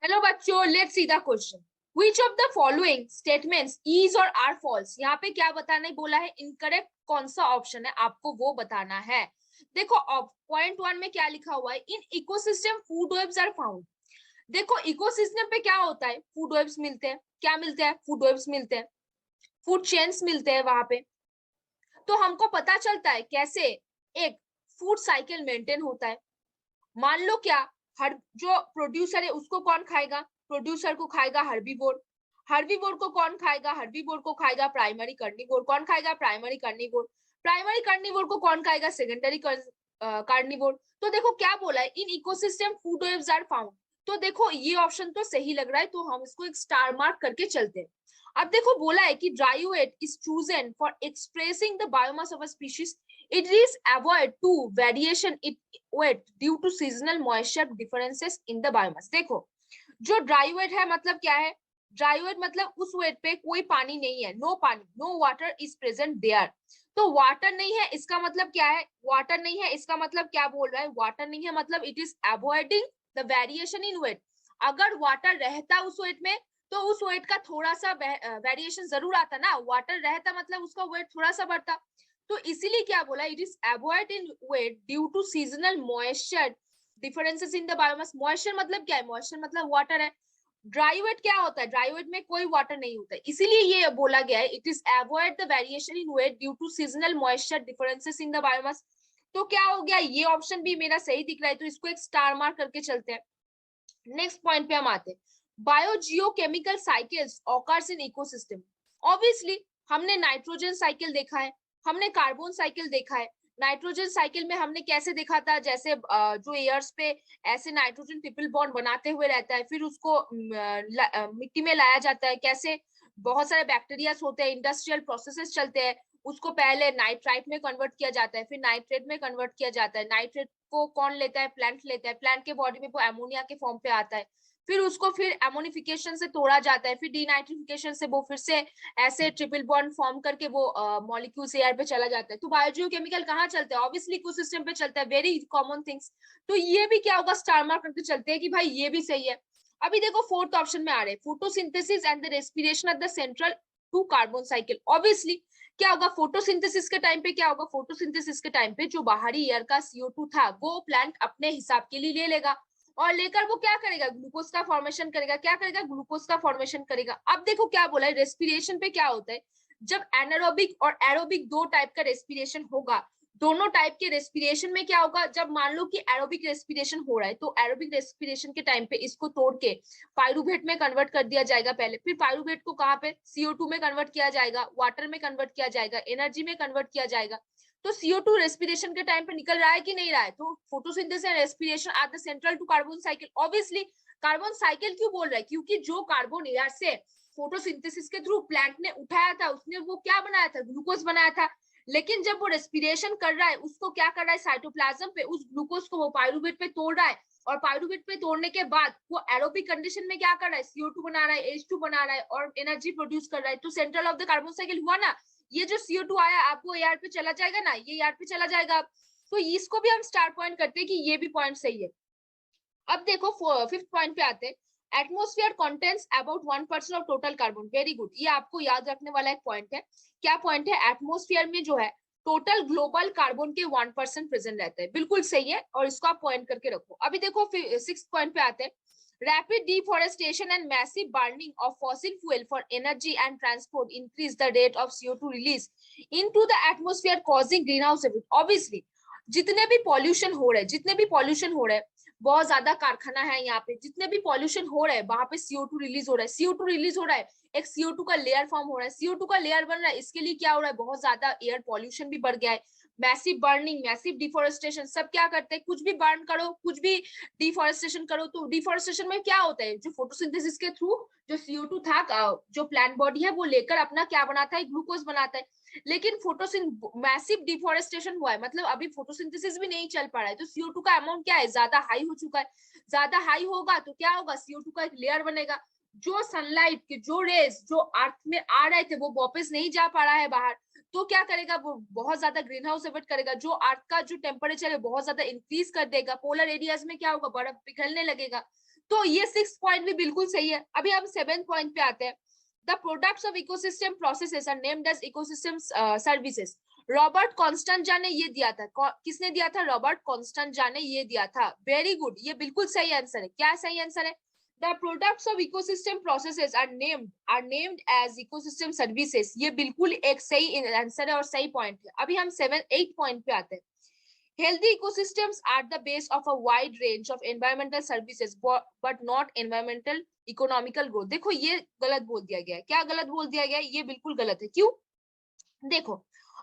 Hello बच्चों, let's see the question. Which of the following statements is or are false? यहाँ पे क्या बताना है बोला है, इनकरेक्ट कौन सा ऑप्शन है आपको वो बताना है। देखो पॉइंट वन में क्या लिखा हुआ है, in ecosystem food webs are found. देखो इकोसिस्टम पे क्या होता है, फूड वेब्स मिलते हैं। क्या मिलते हैं? फूड वेब्स मिलते हैं, फूड चेन्स मिलते हैं वहां पे। तो हमको पता चलता है कैसे एक फूड साइकिल मेंटेन होता है। मान लो क्या, हर जो प्रोड्यूसर है उसको कौन खाएगा? प्रोड्यूसर को खाएगा हर्बीवोर। हर्बीवोर को कौन खाएगा? हर्बीवोर को खाएगा प्राइमरी कार्निवोर। कौन खाएगा? Primary carnivore. प्राइमरी कार्निवोर को कौन खाएगा? Secondary carnivore. तो देखो क्या बोला है, in ecosystem food webs are found. तो देखो ये ऑप्शन तो सही लग रहा है, तो हम इसको एक स्टार मार्क करके चलते हैं। अब देखो बोला है कि dry weight is chosen for expressing the biomass of a species. It is avoid to variation it weight due to seasonal moisture differences in the biomass। देखो जो ड्राई वेट है मतलब क्या है? ड्राई वेट मतलब उस वेट पे कोई पानी नहीं है, no pani, no water is present there. तो वाटर नहीं है इसका मतलब क्या है? वाटर नहीं है इसका मतलब क्या बोल रहा है? वाटर नहीं है मतलब it is avoiding the variation in weight. अगर वाटर रहता उस वेट में तो उस वेट का थोड़ा सा वेरिएशन जरूर आता ना। वाटर रहता मतलब उसका वेट थोड़ा सा बढ़ता। तो इसीलिए क्या बोला, it is avoid in weight due to seasonal moisture differences in the biomass. Moisture मतलब क्या है? मॉइस्चर मतलब वाटर है। ड्राई वेट क्या होता है? ड्राई वेट में कोई वाटर नहीं होता है, इसीलिए ये बोला गया है it is avoid the variation in weight due to seasonal moisture differences in the biomass. तो क्या हो गया, ये ऑप्शन भी मेरा सही दिख रहा है, तो इसको एक स्टार मार्क करके चलते हैं। नेक्स्ट पॉइंट पे हम आते हैं, biogeochemical cycles occurs in ecosystem. Obviously हमने नाइट्रोजन साइकिल देखा है, हमने कार्बन साइकिल देखा है। नाइट्रोजन साइकिल में हमने कैसे देखा था, जैसे जो एयर्स पे ऐसे नाइट्रोजन ट्रिपल बॉन्ड बनाते हुए रहता है, फिर उसको मिट्टी में लाया जाता है। कैसे बहुत सारे बैक्टीरिया होते हैं, इंडस्ट्रियल प्रोसेसेस चलते हैं, उसको पहले नाइट्राइट में कन्वर्ट किया जाता है, फिर नाइट्रेट में कन्वर्ट किया जाता है। नाइट्रेट को कौन लेता है? प्लांट लेता है। प्लांट के बॉडी में वो अमोनिया के फॉर्म पे आता है, फिर उसको फिर एमोनिफिकेशन से तोड़ा जाता है, फिर डीनाइट्रिफिकेशन से वो फिर से ऐसे ट्रिपल बॉन्ड फॉर्म करके वो मॉलिक्यूल्स एयर पे चला जाता है। तो बायोजियोकेमिकल कहाँ चलता है? ऑब्वियसली इकोसिस्टम पे चलता है, वेरी कॉमन थिंग्स। तो ये भी क्या होगा, स्टार मार्क करके चलते हैं कि भाई ये भी सही है। अभी देखो फोर्थ ऑप्शन में आ रहे हैं, photosynthesis and the respiration at the central to carbon cycle. Obviously क्या होगा, फोटोसिंथेसिस के टाइम पे क्या होगा? फोटोसिंथेसिस के टाइम पे जो बाहरी एयर का CO2 था वो प्लांट अपने हिसाब के लिए ले लेगा, और लेकर वो क्या करेगा? ग्लूकोज का फॉर्मेशन करेगा। क्या करेगा? ग्लूकोज का फॉर्मेशन करेगा। अब देखो क्या बोला है, रेस्पिरेशन पे क्या होता है, जब एनारोबिक और एरोबिक दो टाइप का रेस्पिरेशन होगा, दोनों टाइप के रेस्पिरेशन में क्या होगा, जब मान लो कि एरोबिक रेस्पिरेशन हो रहा है तो एरोबिक रेस्पिरेशन के टाइम पे इसको तोड़ के पायरुवेट में कन्वर्ट कर दिया जाएगा पहले, फिर पायरुवेट को कहाँ पे? CO2 में कन्वर्ट किया जाएगा, वाटर में कन्वर्ट किया जाएगा, एनर्जी में कन्वर्ट किया जाएगा। तो CO2 रेस्पिरेशन के टाइम पे निकल रहा है कि नहीं रहा है? तो photosynthesis and respiration are the central to carbon cycle. Obviously carbon cycle क्यों बोल रहा है? क्योंकि जो कार्बन एयर से फोटोसिंथेसिस के थ्रू प्लांट ने उठाया था, उसने वो क्या बनाया था? ग्लूकोज बनाया था। लेकिन जब वो रेस्पिरेशन कर रहा है, उसको क्या कर रहा है? साइटोप्लाज्म पे उस ग्लूकोज को वो पायरुवेट पे तोड़ रहा है, और पायरुवेट पे तोड़ने के बाद वो एरोबिक कंडीशन में क्या कर रहा है? CO2 बना रहा है, H2 बना रहा है और एनर्जी प्रोड्यूस कर रहा है। तो central of the carbon cycle हुआ ना। ये जो CO2 आया आपको एयर पे चला जाएगा ना, ये एयर पे चला जाएगा। तो इसको भी हम स्टार पॉइंट करते हैं कि ये भी पॉइंट सही है। अब देखो फिफ्थ पॉइंट पे आते हैं, atmosphere contains about 1% of total carbon. Very good, ये आपको याद रखने वाला एक पॉइंट है। क्या पॉइंट है? एटमोस्फियर में जो है टोटल ग्लोबल कार्बन के 1% प्रेजेंट रहता है। बिल्कुल सही है, और इसको आप पॉइंट करके रखो। अभी देखो सिक्स पॉइंट पे आते हैं, rapid deforestation and massive burning of fossil fuel for energy and transport increase the rate of CO2 release into the atmosphere causing greenhouse effect। obviously जितने भी पॉल्यूशन हो रहे हैं, जितने भी पॉल्यूशन हो रहे हैं, बहुत ज्यादा कारखाना है यहाँ पे, जितने भी पॉल्यूशन हो रहे हैं वहां पे CO2 रिलीज हो रहा है। CO2 रिलीज हो रहा है, एक CO2 का लेयर फॉर्म हो रहा है, CO2 का लेयर बन रहा है। इसके लिए क्या हो रहा है, बहुत ज्यादा एयर पॉल्यूशन भी बढ़ गया है। मैसिव बर्निंग, मैसिव डिफोरेस्टेशन, सब क्या करते हैं? कुछ भी बर्न करो, कुछ भी डिफोरेस्टेशन करो। तो डिफोरेस्टेशन में क्या होता है, जो फोटोसिंथेसिस के थ्रू जो CO2 था, जो प्लांट बॉडी है वो लेकर अपना क्या बनाता है? ग्लूकोज बनाता है। लेकिन मैसिव डिफोरेस्टेशन हुआ है, मतलब अभी फोटोसिंथेसिस भी नहीं चल पा रहा है, तो CO2 का अमाउंट क्या है? ज्यादा हाई हो चुका है। ज्यादा हाई होगा तो क्या होगा? CO2 का एक लेयर बनेगा। जो सनलाइट के जो रेज जो अर्थ में आ रहे थे वो वापस नहीं जा पा रहा है बाहर, तो क्या करेगा? वो बहुत ज्यादा ग्रीन हाउस इफेक्ट करेगा। जो अर्थ का जो टेम्परेचर है बहुत ज्यादा इंक्रीज कर देगा। पोलर एरियाज में क्या होगा? बर्फ पिघलने लगेगा। तो ये 6th पॉइंट भी बिल्कुल सही है। अभी हम 7th पॉइंट पे आते हैं। The products of ecosystem processes are named as ecosystem services. Robert Costanza ने ये दिया था। किसने दिया था? रॉबर्ट कॉन्स्टेंजा ने ये दिया था। वेरी गुड, ये बिल्कुल सही आंसर है। क्या सही आंसर है? The products of ecosystem processes are named as ecosystem services। ये बिल्कुल एक सही आंसर है और सही पॉइंट है। अभी हम 8 पॉइंट पे आते हैं। Healthy ecosystems are the base of a wide range of environmental services, but not environmental economical growth। देखो ये गलत बोल दिया गया है। क्या गलत बोल दिया गया है? ये बिल्कुल गलत है। क्यों? देखो,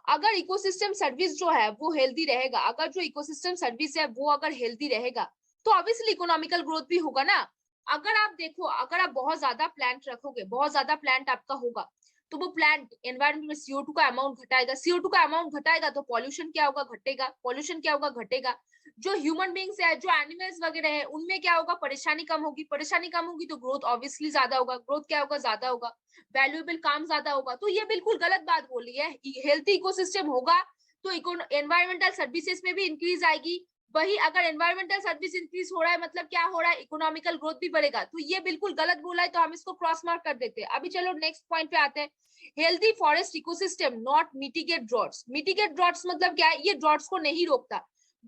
अगर इकोसिस्टम सर्विस जो है वो हेल्दी रहेगा, अगर जो इकोसिस्टम सर्विस है वो अगर हेल्दी रहेगा, तो ऑब्वियसली इकोनॉमिकल ग्रोथ भी होगा ना। अगर आप देखो, अगर आप बहुत ज्यादा प्लांट रखोगे, बहुत ज्यादा प्लांट आपका होगा, तो वो प्लांट एनवायरमेंट में CO2 का अमाउंट घटाएगा। CO2 का अमाउंट घटाएगा तो पॉल्यूशन क्या होगा? घटेगा। पॉल्यूशन क्या होगा? घटेगा। जो ह्यूमन बींग्स है, जो एनिमल्स वगैरह है, उनमें क्या होगा? परेशानी कम होगी। परेशानी कम होगी तो ग्रोथ ऑब्वियसली ज्यादा होगा। ग्रोथ क्या होगा? ज्यादा होगा। वैल्यूएबल काम ज्यादा होगा। तो ये बिल्कुल गलत बात बोली है। हेल्थी इकोसिस्टम होगा तो एनवायरमेंटल सर्विसेज में भी इंक्रीज आएगी। वही अगर एनवायरमेंटल सर्विस इंक्रीज हो रहा है, मतलब क्या हो रहा है? इकोनॉमिकल ग्रोथ भी बढ़ेगा। तो ये बिल्कुल गलत बोला है, तो हम इसको क्रॉस मार्क कर देते हैं। अभी चलो नेक्स्ट पॉइंट पे आते हैं। Healthy forest ecosystem not mitigate droughts. Mitigate droughts मतलब क्या है? ये ड्रॉट्स को नहीं रोकता।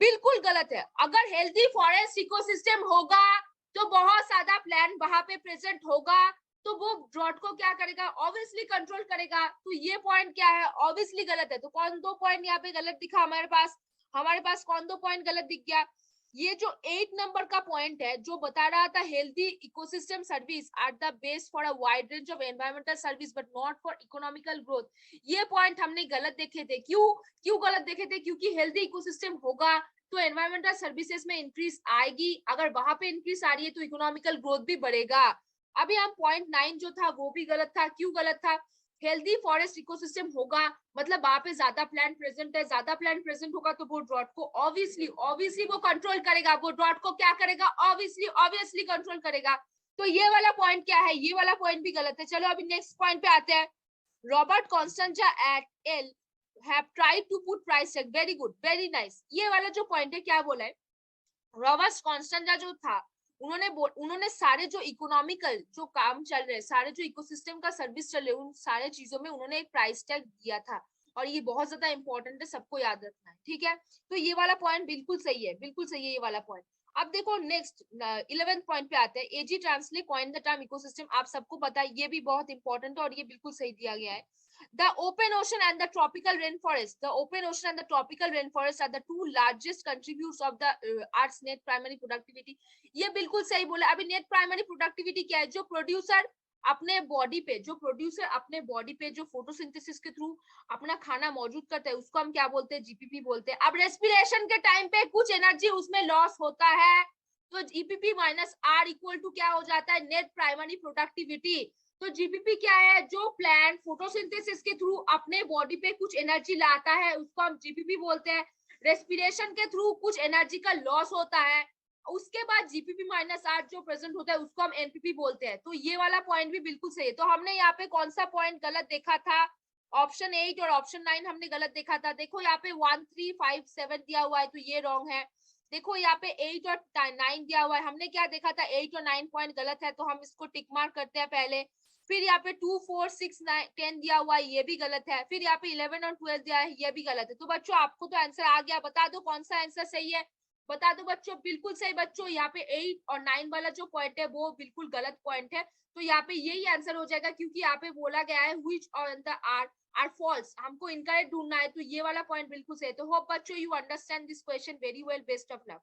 बिल्कुल गलत है। अगर हेल्थी फॉरेस्ट इकोसिस्टम होगा तो बहुत ज्यादा प्लांट वहां पे प्रेजेंट होगा, तो वो ड्रॉट को क्या करेगा? ऑब्वियसली कंट्रोल करेगा। तो ये पॉइंट क्या है? ऑब्वियसली गलत है। तो कौन दो पॉइंट यहाँ पे गलत दिखा हमारे पास? हमारे पास कौन दो पॉइंट गलत दिख गया? ये जो 8 नंबर का पॉइंट है जो बता रहा था healthy ecosystem service are the base for a wide range of environmental service but not for economical growth, ये पॉइंट हमने गलत देखे थे। क्यों गलत देखे थे? क्योंकि हेल्दी इकोसिस्टम होगा तो एनवायरमेंटल सर्विसेज में इंक्रीज आएगी। अगर वहां पे इंक्रीज आ रही है तो इकोनॉमिकल ग्रोथ भी बढ़ेगा। अभी हम पॉइंट 9 जो था वो भी गलत था। क्यों गलत था? हेल्दी फॉरेस्ट इकोसिस्टम होगा मतलब वहां पे ज्यादा प्लांट प्रेजेंट है, ज्यादा प्लांट प्रेजेंट होगा तो वो ड्रॉट को ऑब्वियसली वो कंट्रोल करेगा। वो ड्रॉट को क्या करेगा? ऑब्वियसली कंट्रोल करेगा। तो ये वाला पॉइंट क्या है? ये वाला पॉइंट भी गलत है। चलो अभी नेक्स्ट पॉइंट पे आते हैं। Robert Costanza et al have tried to put price tag. Very good, very nice. ये वाला जो पॉइंट है क्या बोला है? रॉबर्ट कॉन्स्टेंजा जो था, उन्होंने सारे जो इकोनॉमिकल जो काम चल रहे, सारे जो इकोसिस्टम का सर्विस चल रहे, उन सारे चीजों में उन्होंने एक प्राइस टैग दिया था। और ये बहुत ज्यादा इंपॉर्टेंट है, सबको याद रखना है। ठीक है, तो ये वाला पॉइंट बिल्कुल सही है, बिल्कुल सही है ये वाला पॉइंट। अब देखो नेक्स्ट 11th पॉइंट पे आते हैं। एजी ट्रांसले कॉइन द टर्म इकोसिस्टम। आप सबको पता है, ये भी बहुत इंपॉर्टेंट है और ये बिल्कुल सही दिया गया है। The open ocean and the tropical rainforest. The open ocean and the tropical rainforest are the two largest contributors of the Earth's net primary productivity. ये बिल्कुल सही बोला। अभी नेट प्राइमरी प्रोडक्टिविटी क्या है? जो प्रोड्यूसर अपने बॉडी पे जो फोटोसिंथेसिस के थ्रू अपना खाना मौजूद करता है, उसको हम क्या बोलते हैं? जीपीपी बोलते हैं। अब रेस्पिरेशन के टाइम पे कुछ एनर्जी उसमें लॉस होता है, तो GPP minus R equal to क्या हो जाता है? Net primary productivity. तो जीपीपी क्या है? जो प्लांट फोटोसिंथेसिस के थ्रू अपने बॉडी पे कुछ एनर्जी लाता है उसको हम जीपीपी बोलते हैं। रेस्पिरेशन के थ्रू कुछ एनर्जी का लॉस होता है, उसके बाद जीपीपी माइनस आर जो प्रेजेंट होता है उसको हम एनपीपी बोलते हैं। तो ये वाला पॉइंट भी बिल्कुल सही है। तो हमने यहाँ पे कौन सा पॉइंट गलत देखा था? ऑप्शन 8 और ऑप्शन 9 हमने गलत देखा था। देखो यहाँ पे 1 3 5 7 दिया हुआ है तो ये रॉन्ग है। देखो यहाँ पे 8 और 9 दिया हुआ है, हमने क्या देखा था? 8 और 9 पॉइंट गलत है, तो हम इसको टिक मार्क करते हैं पहले। फिर यहाँ पे 2 4 6 9 10 दिया हुआ है, ये भी गलत है। फिर यहाँ पे 11 और 12 दिया है, ये भी गलत है। तो बच्चों आपको तो आंसर आ गया, बता दो कौन सा आंसर सही है, बता दो बच्चों। बिल्कुल सही बच्चों, यहाँ पे 8 और 9 वाला जो पॉइंट है वो बिल्कुल गलत पॉइंट है। तो यहाँ पे यही आंसर हो जाएगा, क्योंकि यहाँ पे बोला गया है which on the are false, हमको इनकरेक्ट ढूंढना है। तो ये वाला पॉइंट बिल्कुल सही है। तो होप बच्चों you understand this question very well. Best of luck.